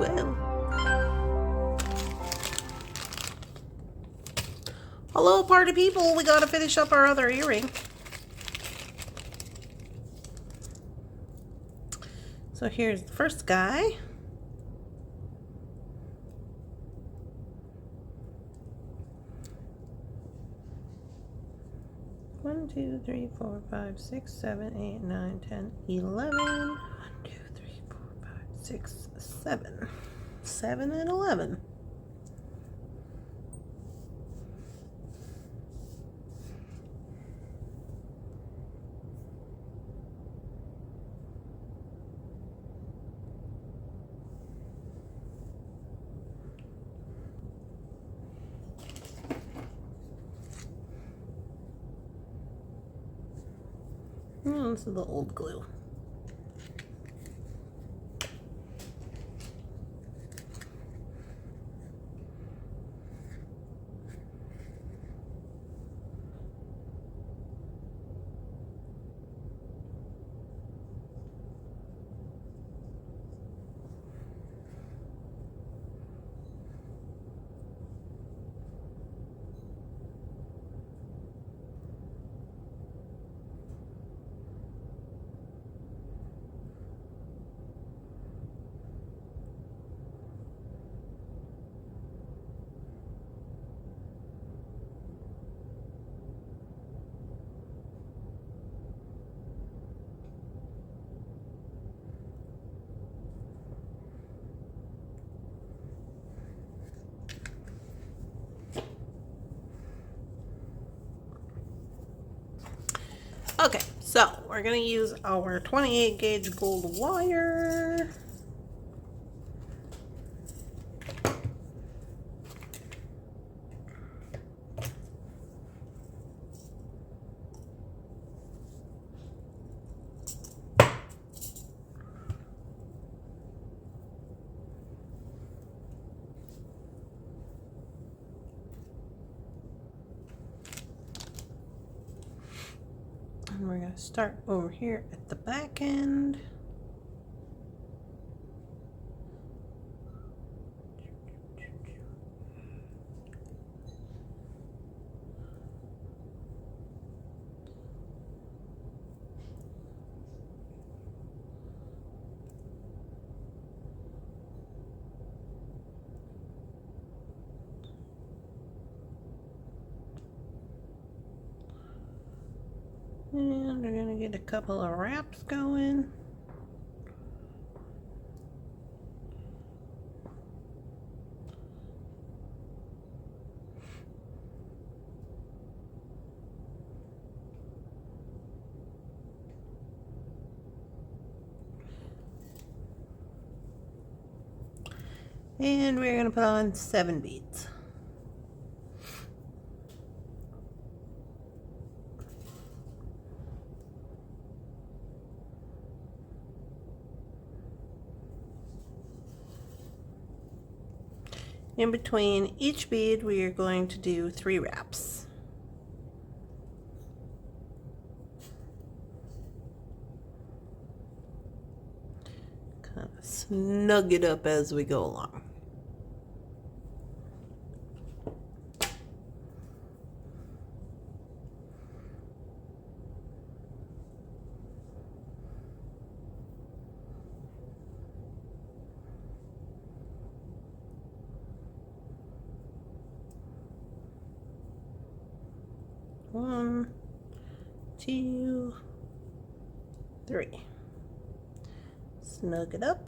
Whoa. Hello, party people. We gotta finish up our other earring. So here's the first guy. One, 2, 3, 4, 5, 6, 7, 8, 9, 10, 11. 1, 2, 3, 4, 5, 6, 7. 7 and 11. Oh, this is the old glue. Okay, so we're gonna use our 28 gauge gold wire. And we're going to start over here at the back end. And we're going to get a couple of wraps going. And we're going to put on 7 beads. In between each bead, we are going to do 3 wraps. Kind of snug it up as we go along. One, 2, 3. Snug it up.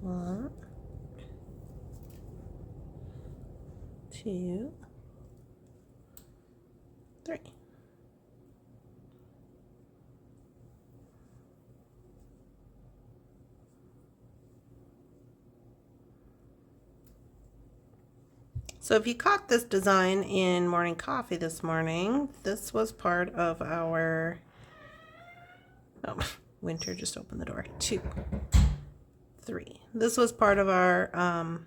One, 2, 3. So if you caught this design in morning coffee this morning, this was part of our Winter just opened the door. 2, 3. This was part of our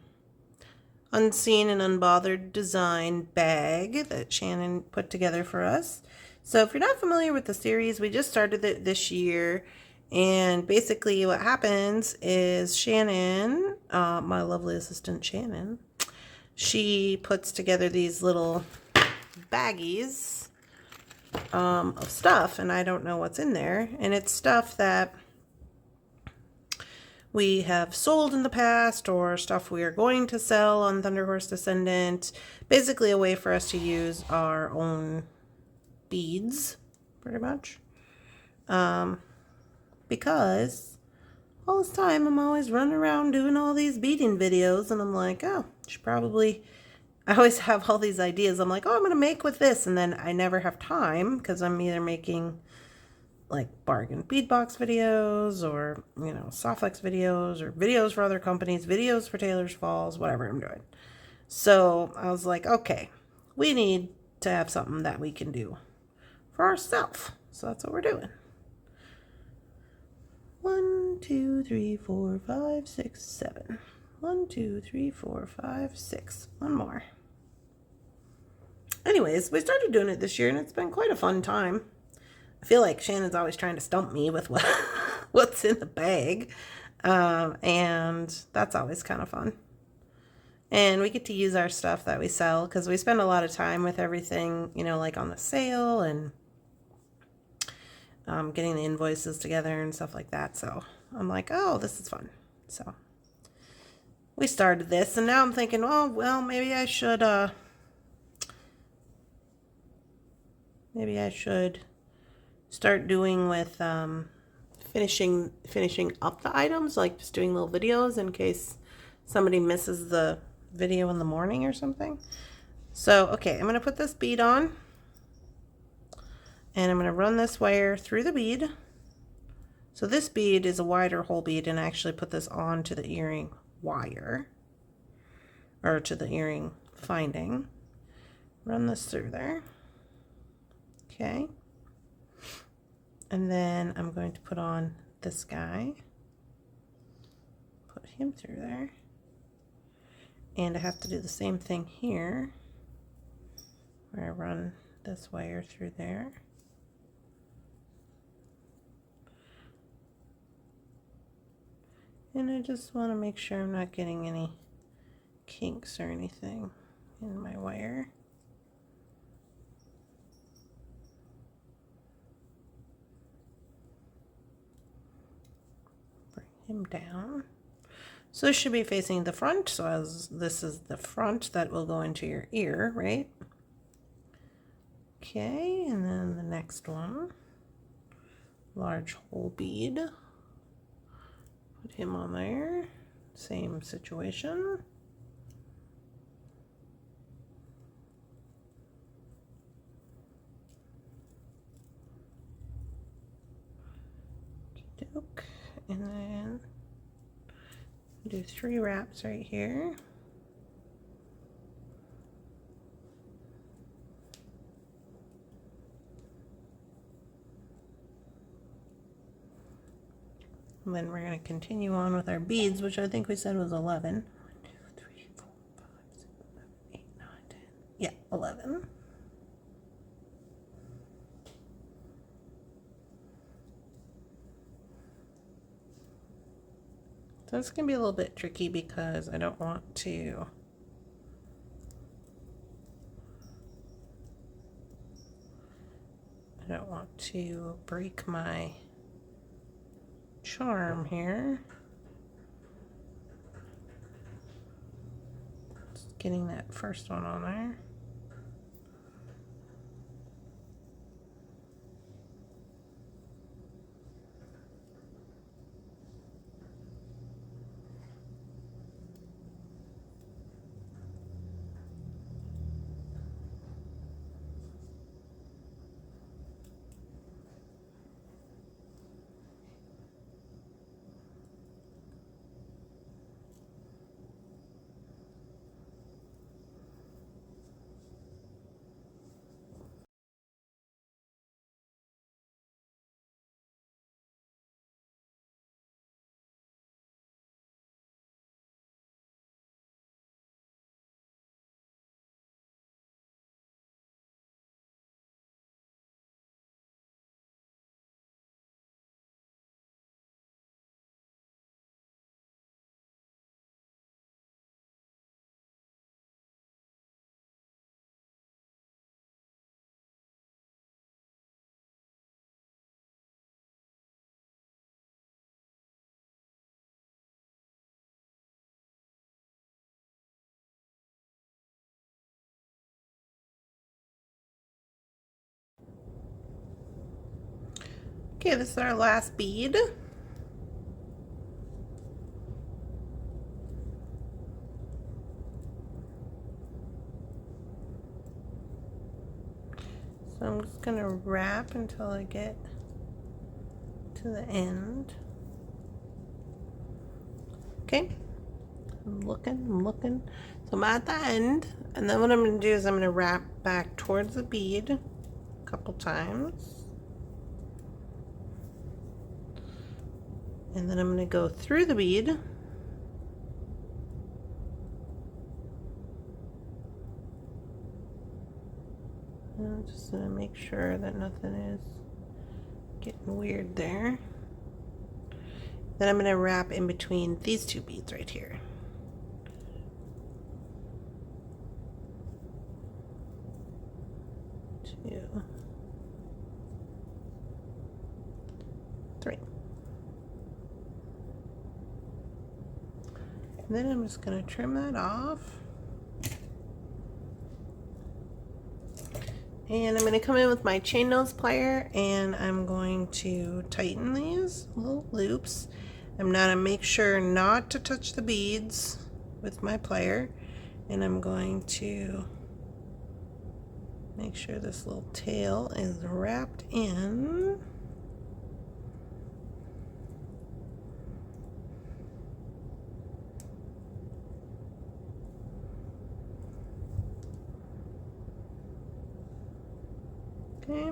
Unseen and Unbothered design bag that Shannon put together for us. So if you're not familiar with the series, we just started it this year. And basically what happens is Shannon, my lovely assistant Shannon, she puts together these little baggies of stuff, and I don't know what's in there. And it's stuff that we have sold in the past or stuff we are going to sell on Thunderhorse Descendant. Basically a way for us to use our own beads, pretty much. Because all this time I'm always running around doing all these beading videos, and I'm like, oh, I always have all these ideas. I'm like, oh, I'm going to make with this, and then I never have time because I'm either making like bargain bead box videos or, you know, Softlex videos or videos for other companies, videos for Taylor's Falls, whatever I'm doing. So I was like, okay, we need to have something that we can do for ourselves. So that's what we're doing. 1, 2, 3, 4, 5, 6, 7. 1, 2, 3, 4, 5, 6. One more. Anyways, we started doing it this year, and it's been quite a fun time. I feel like Shannon's always trying to stump me with what's in the bag, and that's always kind of fun. And we get to use our stuff that we sell because we spend a lot of time with everything, you know, like on the sale and getting the invoices together and stuff like that. So I'm like, oh, this is fun. So we started this, and now I'm thinking, oh, well, maybe I should start doing with finishing up the items, like just doing little videos in case somebody misses the video in the morning or something. So, okay, I'm going to put this bead on, and I'm going to run this wire through the bead. So this bead is a wider hole bead, and I actually put this on to the earring wire, or to the earring finding. Run this through there. Okay. And then I'm going to put on this guy. Put him through there. And I have to do the same thing here, where I run this wire through there. And I just want to make sure I'm not getting any kinks or anything in my wire. Bring him down. So this should be facing the front. So as this is the front that will go into your ear, right? Okay, and then the next one, large hole bead. Put him on there. Same situation. Okey-doke. And then do 3 wraps right here. And then we're going to continue on with our beads, which I think we said was 11. 1, 2, 3, 4, 5, 6, 7, 8, 9, 10. Yeah, 11. So it's going to be a little bit tricky because I don't want to break my charm here. Just getting that first one on there. Okay, this is our last bead. So I'm just going to wrap until I get to the end. Okay, I'm looking. So I'm at the end, and then what I'm going to do is I'm going to wrap back towards the bead a couple times. And then I'm going to go through the bead. And I'm just going to make sure that nothing is getting weird there. Then I'm going to wrap in between these two beads right here. 2, 3. And then I'm just going to trim that off. And I'm going to come in with my chain nose plier and I'm going to tighten these little loops. I'm going to make sure not to touch the beads with my plier, and I'm going to make sure this little tail is wrapped in. Okay,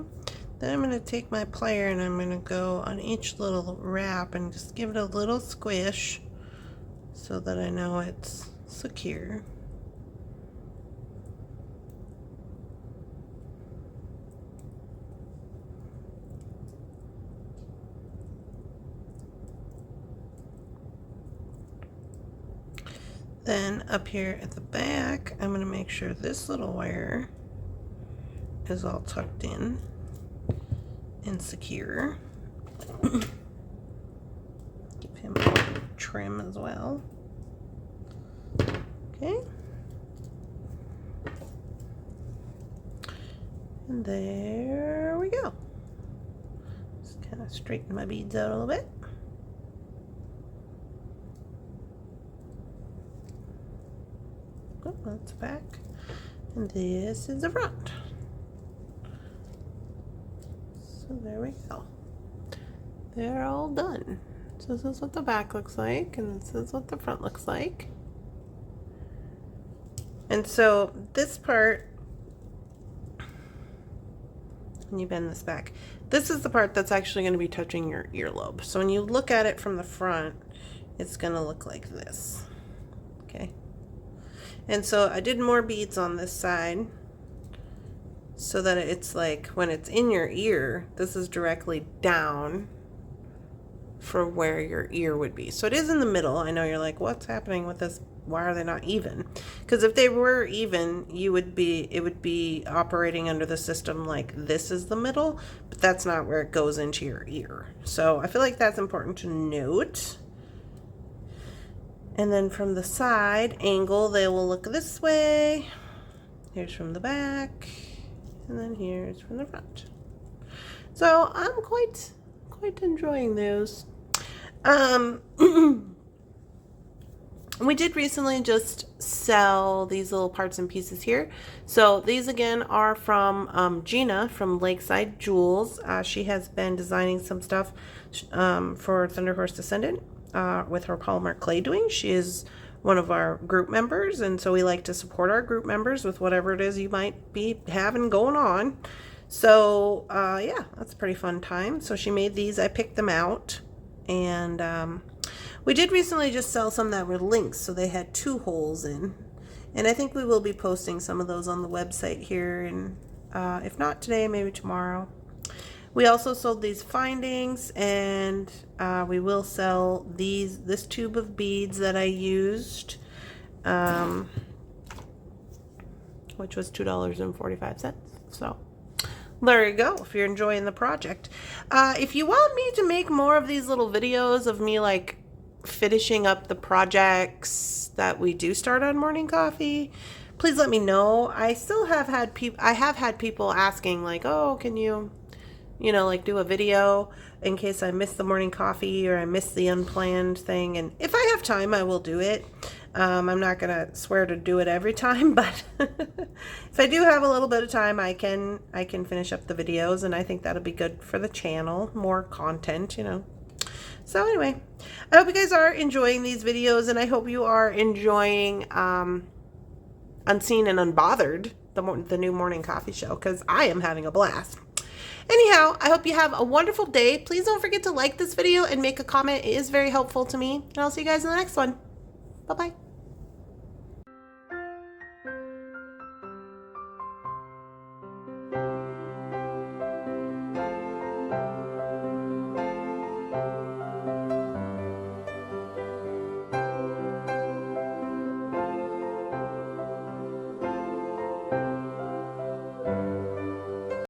then I'm going to take my plier and I'm going to go on each little wrap and just give it a little squish so that I know it's secure. Then up here at the back, I'm going to make sure this little wire is all tucked in and secure. Give him a trim as well. Okay. And there we go. Just kind of straighten my beads out a little bit. Oh, that's the back. And this is the front. So there we go. They're all done. So this is what the back looks like, and this is what the front looks like. And so this part, when you bend this back, this is the part that's actually going to be touching your earlobe. So when you look at it from the front, it's going to look like this. Okay. And so I did more beads on this side so that it's like when it's in your ear, this is directly down for where your ear would be. So it is in the middle. I know you're like, what's happening with this? Why are they not even? Because if they were even, it would be operating under the system like this is the middle, but that's not where it goes into your ear. So I feel like that's important to note. And then from the side angle, they will look this way. Here's from the back, and then here's from the front. So I'm quite enjoying those. We did recently just sell these little parts and pieces here. So these again are from Gina from Lakeside Jewels. She has been designing some stuff for Thunderhorse Descendant with her polymer clay doing. She is one of our group members, and so we like to support our group members with whatever it is you might be having going on. So yeah, that's a pretty fun time. So she made these. I picked them out, and we did recently just sell some that were links, so they had 2 holes in, and I think we will be posting some of those on the website here, and if not today, maybe tomorrow. We also sold these findings, and we will sell this tube of beads that I used, which was $2.45. So there you go, if you're enjoying the project. If you want me to make more of these little videos of me like finishing up the projects that we do start on Morning Coffee, please let me know. I still have had people asking like, oh, can you you know, like do a video in case I miss the morning coffee or I miss the unplanned thing. And if I have time, I will do it. I'm not going to swear to do it every time, but if I do have a little bit of time, I can finish up the videos, and I think that'll be good for the channel. More content, you know. So anyway, I hope you guys are enjoying these videos, and I hope you are enjoying Unseen and Unbothered, the new morning coffee show, because I am having a blast. Anyhow, I hope you have a wonderful day. Please don't forget to like this video and make a comment. It is very helpful to me. And I'll see you guys in the next one. Bye-bye.